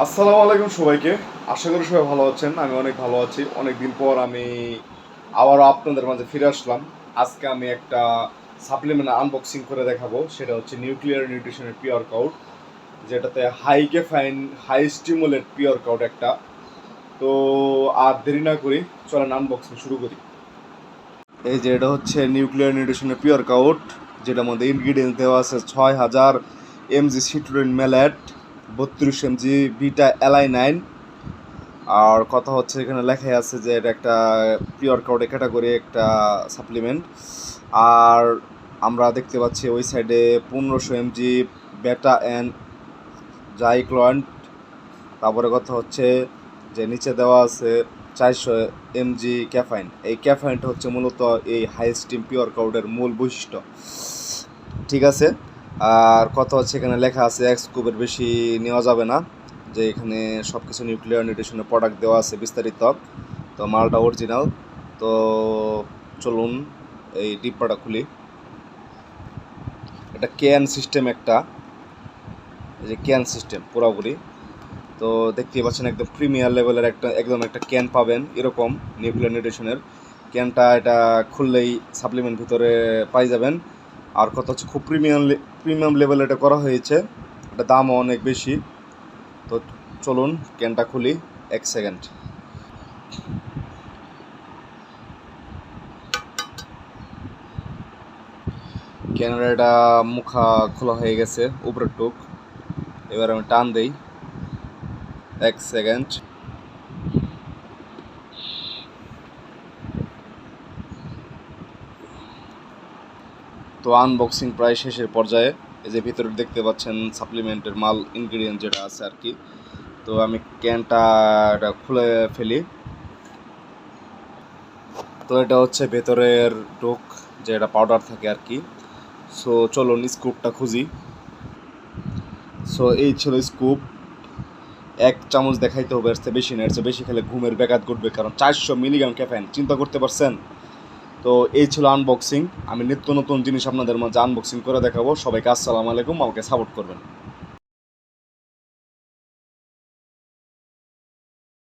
আসসালামু আলাইকুম সবাইকে। আশা করি সবাই ভালো আছেন। আমি অনেক ভালো আছি। অনেক দিন পর আমি আবারও আপনাদের মাঝে ফিরে আসলাম। আজকে আমি একটা সাপ্লিমেন্ট আনবক্সিং করে দেখাবো। সেটা হচ্ছে নিউক্লিয়ার নিউট্রিশনের পিওর কাউট, যেটাতে high caffeine high stimulate pre workout একটা। তো আর দেরি না করি, চলেন আনবক্সিং শুরু করি। এই যে এটা হচ্ছে নিউক্লিয়ার নিউট্রিশনের পিওর কাউট, যেটার মধ্যে ইনগ্রিডিয়েন্টস দেওয়া আছে 6000 mg সিট্রোইন ম্যালেট, 32 mg বিটা অ্যালাইনাইন। আর কথা হচ্ছে এখানে লেখাই আছে যে এটা একটা পিওর কাউটে ক্যাটাগরি একটা সাপ্লিমেন্ট। আর আমরা দেখতে পাচ্ছি ওই সাইডে 1500 mg বেটা অ্যান্ড জাইক্লোয়েন্ট। তারপরে কথা হচ্ছে যে নিচে দেওয়া আছে 400 mg ক্যাফাইন। এই ক্যাফাইনটা হচ্ছে মূলত এই হাই স্টিম পিওর কাউটের মূল বৈশিষ্ট্য, ঠিক আছে। আর কথা হচ্ছে এখানে লেখা আছে এক স্কুপের বেশি নেওয়া যাবে না, যে এখানে সব কিছু নিউক্লিয়ার নিউট্রিশনের প্রোডাক্ট দেওয়া আছে বিস্তারিত। তো মালটা অরিজিনাল। তো চলুন এই ডিব্বাটা খুলি। এটা ক্যান সিস্টেম একটা, এই যে ক্যান সিস্টেম পুরোপুরি। তো দেখতেই পাচ্ছেন একদম প্রিমিয়ার লেভেলের একদম একটা ক্যান পাবেন এরকম নিউক্লিয়ার নিউট্রিশনের ক্যানটা। এটা খুললেই সাপ্লিমেন্ট ভিতরে পাই যাবেন। আর কত হচ্ছে খুব প্রিমিয়াম লেভেল এটা করা হয়েছে, এটা দামও অনেক বেশি। তো চলুন ক্যানটা খুলি, 1 সেকেন্ড। ক্যানের এটা মুখা খোলা হয়ে গেছে উপরের টুক। এবার আমি টান দেই, 1 সেকেন্ড। তো আনবক্সিং প্রায় শেষের পর্যায়ে। এই যে ভিতরে দেখতে পাচ্ছেন সাপ্লিমেন্টের মাল ইনগ্রিডিয়েন্ট যেটা আছে আর কি। তো আমি ক্যানটা এটা খুলে ফেলি। তো এটা হচ্ছে ভেতরের ডোক, যে এটা পাউডার থাকে আর কি। সো চলুন স্কুপটা খুঁজি। সো এই ছিল স্কুপ। 1 চামচ দেখাইতে হবে, এর চেয়ে বেশি না। এর চেয়ে বেশি খেলে ঘুমের ব্যাঘাত ঘটবে, কারণ 400 মিলিগ্রাম ক্যাফেন, চিন্তা করতে পারছেন। তো এই ছিল আনবক্সিং। আমি নিত্য নতুন জিনিস আপনাদের মাঝে আনবক্সিং করে দেখাবো। সবাইকে আসসালামু আলাইকুম, আমাকে সাপোর্ট করবেন।